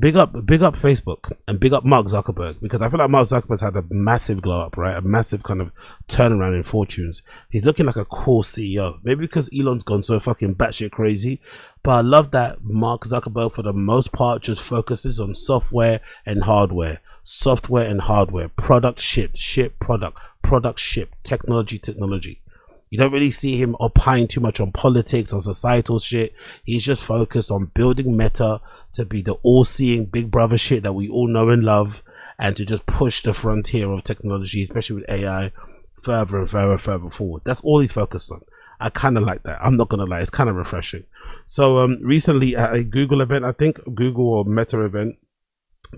big up Facebook and big up Mark Zuckerberg, because I feel like Mark Zuckerberg's had a massive glow up, right? A massive kind of turnaround in fortunes. He's looking like a cool CEO, maybe because Elon's gone so fucking batshit crazy. But I love that Mark Zuckerberg, for the most part, just focuses on software and hardware, product ship, product ship, technology. You don't really see him opine too much on politics, on societal shit. He's just focused on building Meta to be the all-seeing big brother shit that we all know and love, and to just push the frontier of technology, especially with AI, further and further forward. That's all he's focused on. I kind of like that. I'm not gonna lie, it's kind of refreshing. So recently at a Google event, I think Google or Meta event,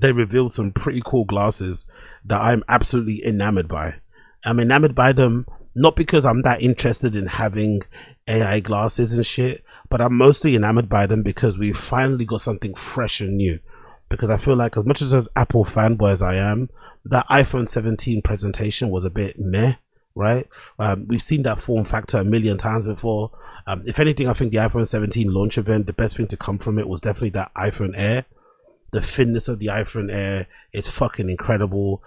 they revealed some pretty cool glasses that I'm absolutely enamored by. I'm enamored by them not because I'm that interested in having AI glasses and shit, but I'm mostly enamored by them because we finally got something fresh and new. Because I feel like, as much as an Apple fanboy as I am, that iPhone 17 presentation was a bit meh, right? We've seen that form factor a million times before. If anything, I think the iPhone 17 launch event, the best thing to come from it was definitely that iPhone Air. The thinness of the iPhone Air, it's fucking incredible.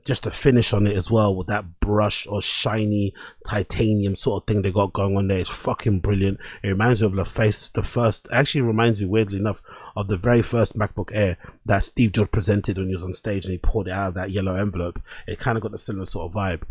Just the finish on it as well, with that brushed or shiny titanium sort of thing they got going on there, it's fucking brilliant. It reminds me of actually reminds me, weirdly enough, of the very first MacBook Air that Steve Jobs presented when he was on stage and he pulled it out of that yellow envelope. It kind of got a similar sort of vibe.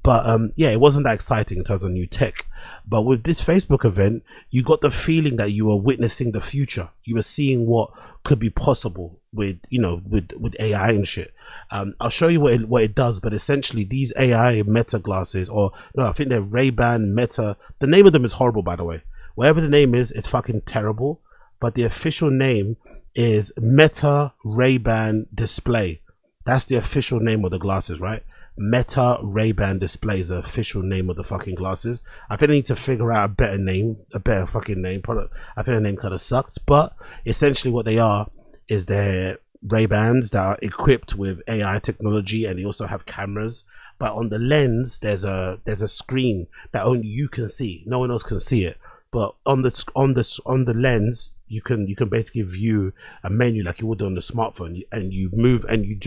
But yeah, it wasn't that exciting in terms of new tech. But with this Facebook event, you got the feeling that you were witnessing the future. You were seeing what could be possible with, you know, with AI and shit. I'll show you what it does, but essentially these AI Meta glasses, or no, I think they're Ray-Ban Meta. The name of them is horrible, by the way. Whatever the name is, it's fucking terrible. But the official name is Meta Ray-Ban Display. That's the official name of the glasses, right? Meta Ray-Ban Display is the official name of the fucking glasses. I think I need to figure out a better fucking name. I think the name kind of sucks, but essentially what they are is they're Ray-Bans that are equipped with AI technology, and they also have cameras. But on the lens, there's a screen that only you can see. No one else can see it. But on the lens, you can basically view a menu like you would on the smartphone, and you move and you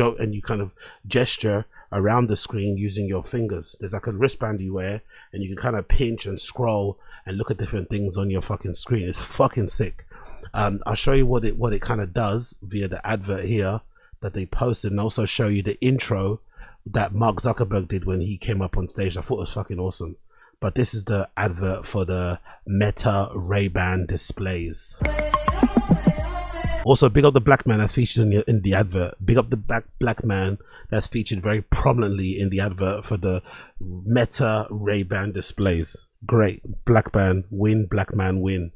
kind of gesture around the screen using your fingers. There's like a wristband you wear, and you can kind of pinch and scroll and look at different things on your fucking screen. It's fucking sick. I'll show you what it kind of does via the advert here that they posted, and also show you the intro that Mark Zuckerberg did when he came up on stage. I thought it was fucking awesome. But this is the advert for the Meta Ray-Ban displays. Also, big up the black man that's featured in the advert. Big up the black man that's featured very prominently in the advert for the Meta Ray-Ban displays. Great. Black man win, black man win.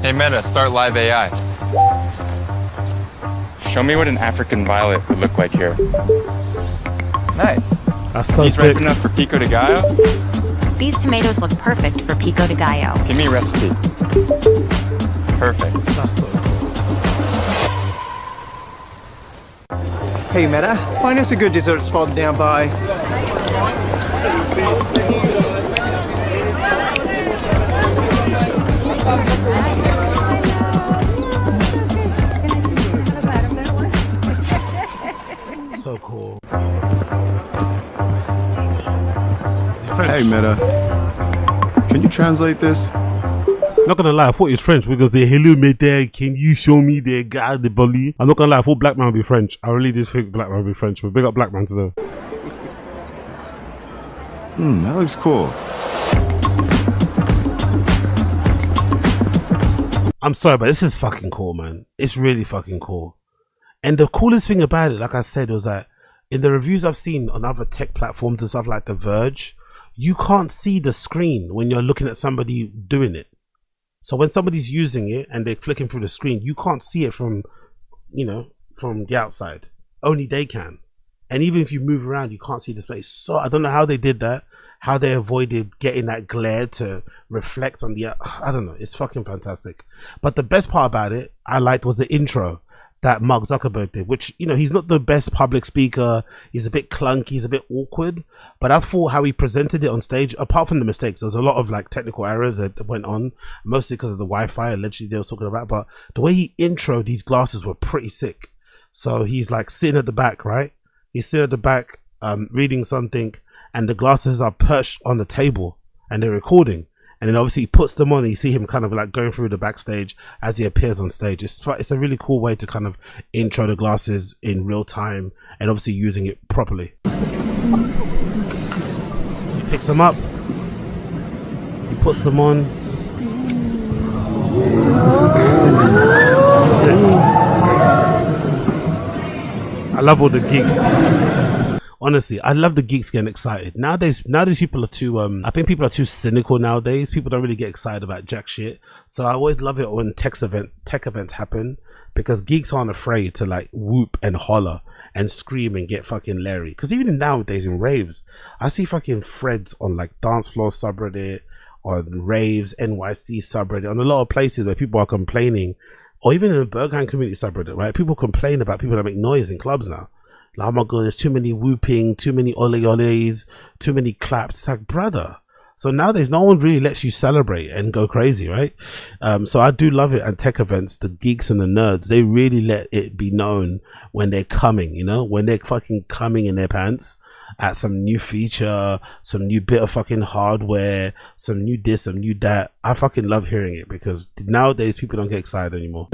Hey Meta, start live AI. Show me what an African violet would look like here. Nice. That's so These sick. ripe enough for pico de gallo? These tomatoes look perfect for pico de gallo. Give me a recipe. Perfect. That's so cool. Hey Meta, find us a good dessert spot down by. So cool. Hey Meta, can you translate this? Not gonna lie, I thought he was French. We're gonna say, hello Meta, can you show me the guy, the bully? I'm not gonna lie, I thought black man would be French. I really did think black man would be French, but big up black man today. That looks cool. I'm sorry, but this is fucking cool, man. It's really fucking cool. And the coolest thing about it, like I said, was that in the reviews I've seen on other tech platforms and stuff like The Verge, you can't see the screen when you're looking at somebody doing it. So when somebody's using it and they're flicking through the screen, you can't see it from, you know, from the outside. Only they can. and even if you move around, you can't see the space. So I don't know how they did that, how they avoided getting that glare to reflect on the, I don't know, it's fucking fantastic. But the best part about it I liked was the intro that Mark Zuckerberg did, which, you know, he's not the best public speaker, he's a bit clunky, he's a bit awkward, but I thought how he presented it on stage, apart from the mistakes, there was a lot of like technical errors that went on, mostly because of the Wi-Fi allegedly they were talking about, but the way he introed these glasses were pretty sick. So he's like sitting at the back, right? He's sitting at the back reading something, and the glasses are perched on the table and they're recording. And then obviously he puts them on and you see him kind of like going through the backstage as he appears on stage. It's a really cool way to kind of intro the glasses in real time and obviously using it properly. He picks them up, he puts them on. Sick. I love all the geeks. Honestly, I love the geeks getting excited. Nowadays people are too, I think people are too cynical nowadays. People don't really get excited about jack shit. So I always love it when tech events happen, because geeks aren't afraid to like whoop and holler and scream and get fucking Larry. Because even nowadays in raves, I see fucking threads on like dance floor subreddit, on raves, NYC subreddit, on a lot of places where people are complaining, or even in the Berghain community subreddit, right? People complain about people that make noise in clubs now. Like, oh my god, there's too many whooping, too many ole-oles, too many claps. It's like, brother. So nowadays, no one really lets you celebrate and go crazy, right? So I do love it at tech events. The geeks and the nerds, they really let it be known when they're coming, you know? When they're fucking coming in their pants at some new feature, some new bit of fucking hardware, some new this, some new that. I fucking love hearing it, because nowadays people don't get excited anymore.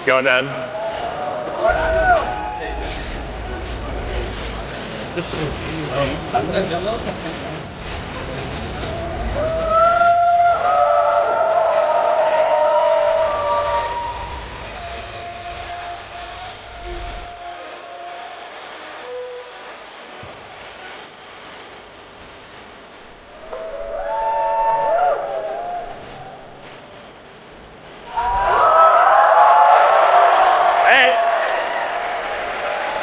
Going then.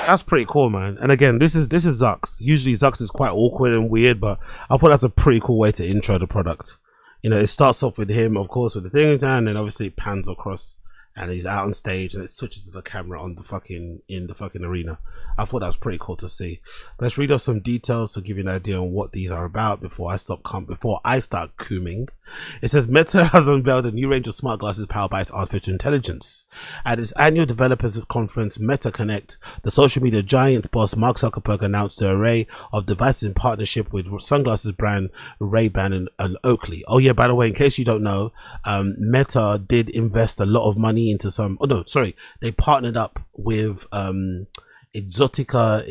That's pretty cool, man. And again, this is Zucks. Usually Zucks is quite awkward and weird, but I thought that's a pretty cool way to intro the product. You know, it starts off with him, of course, with the thing in town, and then obviously it pans across and he's out on stage and it switches to the camera on the fucking arena. I thought that was pretty cool to see. Let's read off some details to give you an idea on what these are about before I start cooming. It says Meta has unveiled a new range of smart glasses powered by its artificial intelligence. At its annual developers conference, Meta Connect, the social media giant's boss Mark Zuckerberg announced an array of devices in partnership with sunglasses brand Ray-Ban and Oakley. Oh yeah, by the way, in case you don't know, Meta did invest a lot of money into they partnered up with Exotica,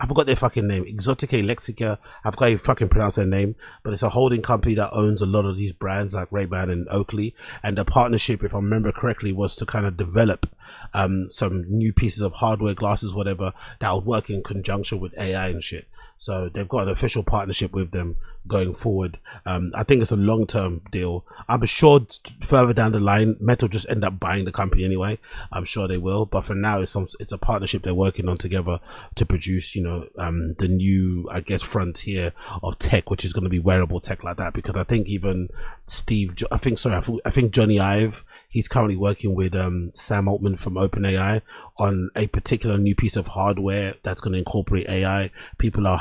I forgot their fucking name, Exotica Lexica, I forgot how you fucking pronounce their name, but it's a holding company that owns a lot of these brands like Ray-Ban and Oakley, and the partnership, if I remember correctly, was to kind of develop some new pieces of hardware, glasses, whatever, that would work in conjunction with AI and shit. So they've got an official partnership with them going forward. I think it's a long-term deal. I'm sure further down the line, Meta will just end up buying the company anyway. I'm sure they will. But for now, it's a partnership they're working on together to produce, you know, the new, I guess, frontier of tech, which is going to be wearable tech like that. Because I think even I think Johnny Ive, he's currently working with Sam Altman from OpenAI on a particular new piece of hardware that's going to incorporate AI. People are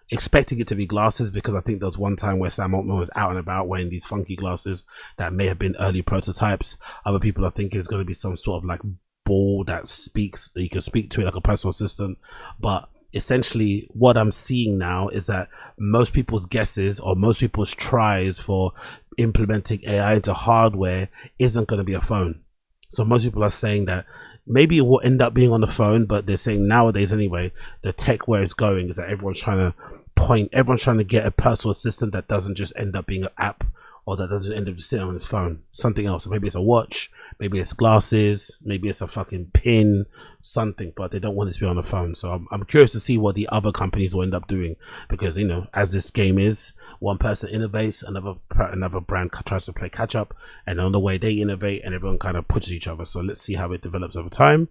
expecting it to be glasses because I think there was one time where Sam Altman was out and about wearing these funky glasses that may have been early prototypes. Other people are thinking it's going to be some sort of like ball that speaks, that you can speak to it like a personal assistant. But essentially what I'm seeing now is that most people's guesses or most people's tries for implementing AI into hardware isn't going to be a phone. So most people are saying that maybe it will end up being on the phone, but they're saying nowadays anyway, the tech where it's going is that everyone's trying to get a personal assistant that doesn't just end up being an app, or that doesn't end up just sitting on his phone, something else. So maybe it's a watch, maybe it's glasses, maybe it's a fucking pin, something, but they don't want it to be on the phone. So I'm curious to see what the other companies will end up doing, because, you know, as this game is, one person innovates, another brand tries to play catch up, and on the way they innovate and everyone kind of pushes each other. So let's see how it develops over time.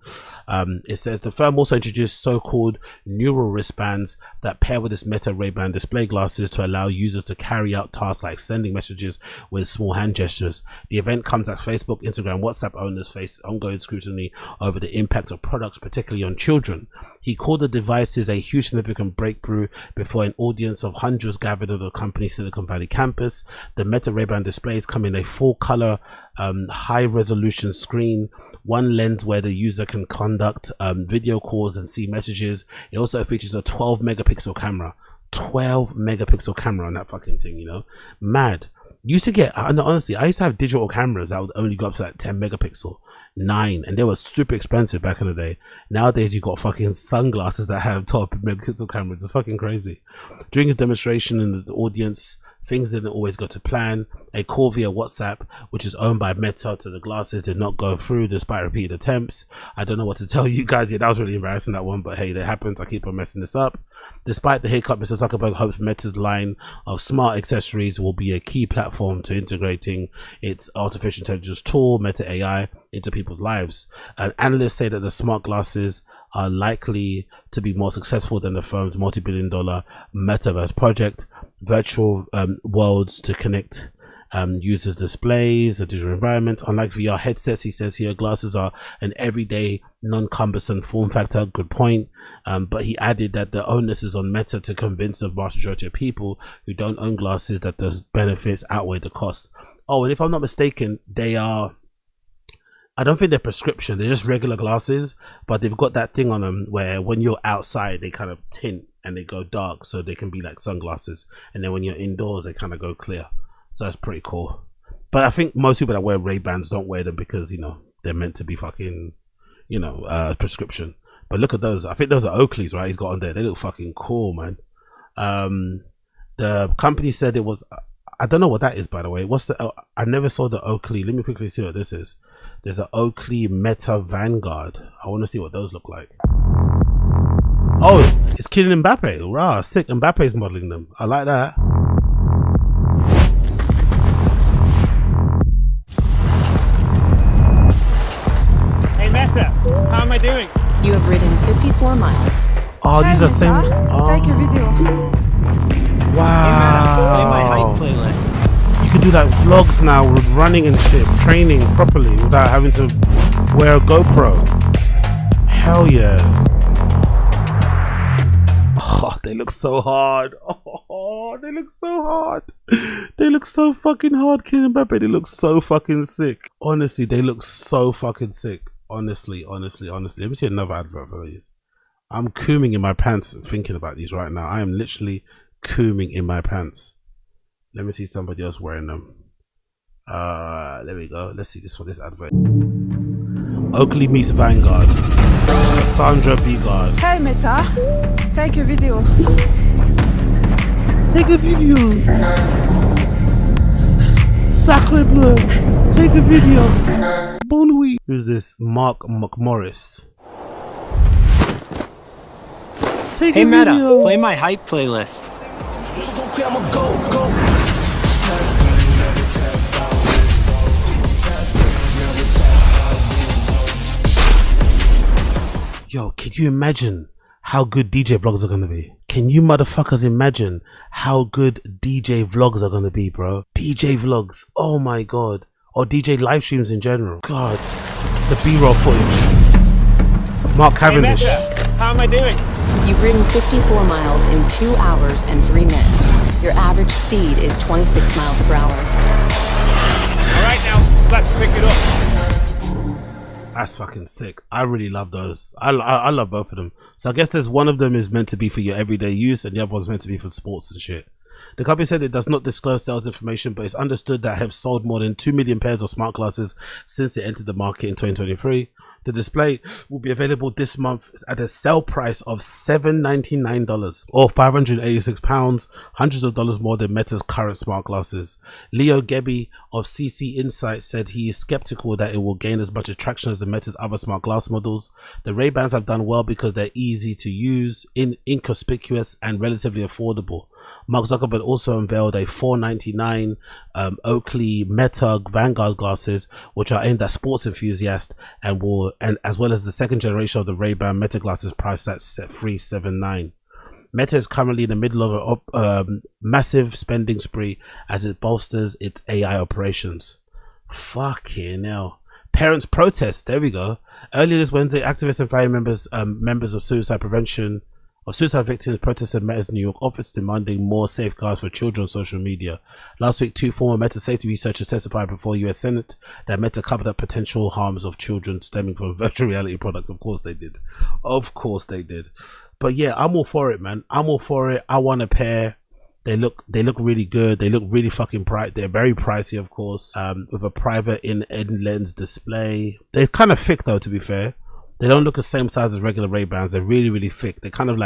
It says the firm also introduced so-called neural wristbands that pair with its Meta Ray-Ban display glasses to allow users to carry out tasks like sending messages with small hand gestures. The event comes as Facebook, Instagram, WhatsApp owners face ongoing scrutiny over the impact of products, particularly on children. He called the devices a huge significant breakthrough before an audience of hundreds gathered at the company's Silicon Valley campus. The Meta Ray-Ban displays come in a full-color, high-resolution screen, one lens where the user can conduct video calls and see messages. It also features a 12-megapixel camera. 12-megapixel camera on that fucking thing, you know? Mad. Used to get, honestly, I used to have digital cameras that would only go up to like 10 megapixel. 9, and they were super expensive back in the day. Nowadays you got fucking sunglasses that have 12 megapixel cameras. It's fucking crazy. During his demonstration in the audience, things didn't always go to plan. A call via WhatsApp, which is owned by Meta, to the glasses did not go through despite repeated attempts. I don't know what to tell you guys. Yeah, that was really embarrassing, that one, but hey, that happens. I keep on messing this up. Despite the hiccup, Mr. Zuckerberg hopes Meta's line of smart accessories will be a key platform to integrating its artificial intelligence tool, Meta AI, into people's lives. Analysts say that the smart glasses are likely to be more successful than the firm's multi-billion-dollar metaverse project. Virtual worlds to connect users' displays, a digital environment. Unlike VR headsets, he says here, glasses are an everyday, non-cumbersome form factor. Good point. But he added that the onus is on Meta to convince the vast majority of people who don't own glasses that the benefits outweigh the costs. Oh, and if I'm not mistaken, they are, I don't think they're prescription, they're just regular glasses, but they've got that thing on them where when you're outside, they kind of tint and they go dark, so they can be like sunglasses. And then when you're indoors, they kind of go clear. So that's pretty cool. But I think most people that wear Ray-Bans don't wear them because, you know, they're meant to be fucking, you know, prescription. But look at those. I think those are Oakleys, right? He's got on there. They look fucking cool, man. The company said it was, I don't know what that is, by the way. What's the, I never saw the Oakley. Let me quickly see what this is. There's an Oakley Meta Vanguard. I want to see what those look like. Oh, it's Kylian Mbappe. Rah, sick. Mbappe's modeling them. I like that. Hey Meta, how am I doing? You have ridden 54 miles. Oh, these are same. Oh. Take a video. Wow. Play my hype playlist. You can do like vlogs now with running and shit, training properly without having to wear a GoPro. Hell yeah. Oh, they look so hard. Oh, they look so hard. They look so fucking hard, Kylian Mbappe. They look so fucking sick. Honestly, they look so fucking sick. Honestly. Let me see another advert for these. I'm cooming in my pants thinking about these right now. I am literally cooming in my pants. Let me see somebody else wearing them. There we go. Let's see this one, this advert. Oakley meets Vanguard. Sandra Bigard. Hey Meta, take a video. Take a video. Sacre bleu. Take a video. Bon nuit. Who's this? Mark McMorris. Take Hey a Meta, video. play my hype playlist. Yo, can you imagine how good DJ vlogs are gonna be? Can you motherfuckers imagine how good DJ vlogs are gonna be, bro? DJ vlogs, oh my god. Or DJ live streams in general. God, the B-roll footage. Mark Cavendish. Hey Meta, how am I doing? You've ridden 54 miles in 2 hours and 3 minutes. Your average speed is 26 miles per hour. All right, now let's pick it up. That's fucking sick. I really love those. I love both of them. So I guess there's one of them is meant to be for your everyday use, and the other one's meant to be for sports and shit. The company said it does not disclose sales information, but it's understood that have sold more than 2 million pairs of smart glasses since it entered the market in 2023. The display will be available this month at a sale price of $799 or £586, hundreds of dollars more than Meta's current smart glasses. Leo Gebbe of CC Insights said he is skeptical that it will gain as much attraction as the Meta's other smart glass models. The Ray-Bans have done well because they're easy to use, inconspicuous, and relatively affordable. Mark Zuckerberg also unveiled a $499 Oakley Meta Vanguard glasses, which are aimed at sports enthusiasts, and as well as the second generation of the Ray-Ban Meta glasses priced at $379. Meta is currently in the middle of a massive spending spree as it bolsters its AI operations. Fucking hell. Parents protest. There we go. Earlier this Wednesday, activists and family members of suicide victims protested Meta's New York office demanding more safeguards for children on social media. Last week, 2 former Meta safety researchers testified before US Senate that Meta covered up potential harms of children stemming from virtual reality products. Of course they did. Of course they did. But yeah, I'm all for it, man. I'm all for it. I want a pair. They look really good. They look really fucking bright. They're very pricey, of course, with a private in-end lens display. They're kind of thick though, to be fair. They don't look the same size as regular Ray-Bans. They're really, really thick. They kind of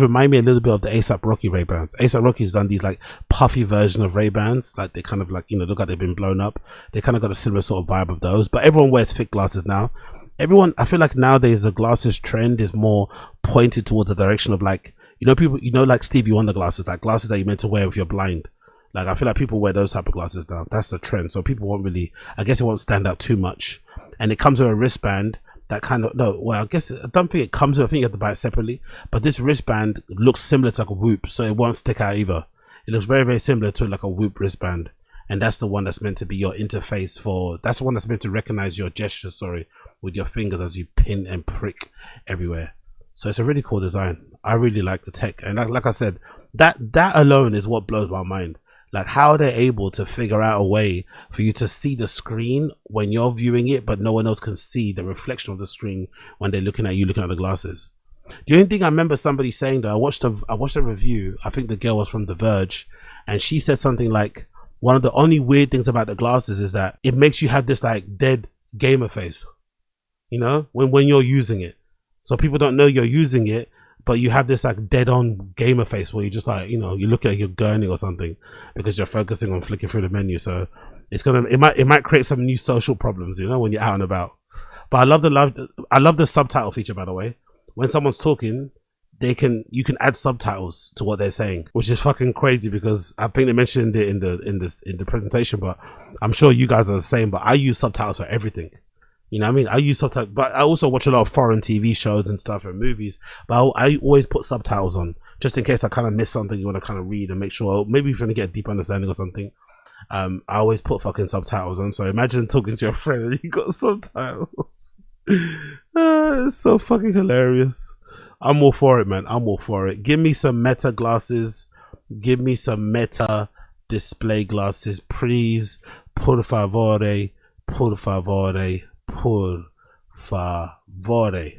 remind me a little bit of the ASAP Rocky Ray-Bans. ASAP Rocky's done these like puffy version of Ray-Bans. Like they kind of like, you know, look like they've been blown up. They kind of got a similar sort of vibe of those. But everyone wears thick glasses now. I feel like nowadays the glasses trend is more pointed towards the direction of like, you know, people, you know, like Stevie Wonder glasses, like glasses that you're meant to wear if you're blind. Like I feel like people wear those type of glasses now. That's the trend. So people won't really, I guess it won't stand out too much. And it comes with a wristband that kind of, no, well, I guess, I don't think it comes with, I think you have to buy it separately. But this wristband looks similar to like a Whoop, so it won't stick out either. It looks very, very similar to like a Whoop wristband. And that's the one that's meant to be your interface for, that's the one that's meant to recognize your gestures, with your fingers as you pin and prick everywhere. So it's a really cool design. I really like the tech. And like I said, that alone is what blows my mind. Like how they're able to figure out a way for you to see the screen when you're viewing it, but no one else can see the reflection of the screen when they're looking at you, looking at the glasses. The only thing I remember somebody saying though, I watched a review. I think the girl was from The Verge, and she said something like, one of the only weird things about the glasses is that it makes you have this like dead gamer face, you know, when you're using it. So people don't know you're using it, but you have this like dead on gamer face where you just like, you know, you look like you're gurning or something because you're focusing on flicking through the menu. So it might create some new social problems, you know, when you're out and about. But I love the subtitle feature, by the way. When someone's talking, you can add subtitles to what they're saying, which is fucking crazy because I think they mentioned it in the presentation, but I'm sure you guys are the same. But I use subtitles for everything. You know what I mean? I use subtitles, but I also watch a lot of foreign TV shows and stuff and movies, but I always put subtitles on just in case I kind of miss something you want to kind of read and make sure, maybe if you want to get a deep understanding or something. I always put fucking subtitles on. So imagine talking to your friend and you got subtitles. It's so fucking hilarious. I'm all for it, man. I'm all for it. Give me some Meta glasses. Give me some Meta display glasses, please. Por favore. Por favore. Por favore.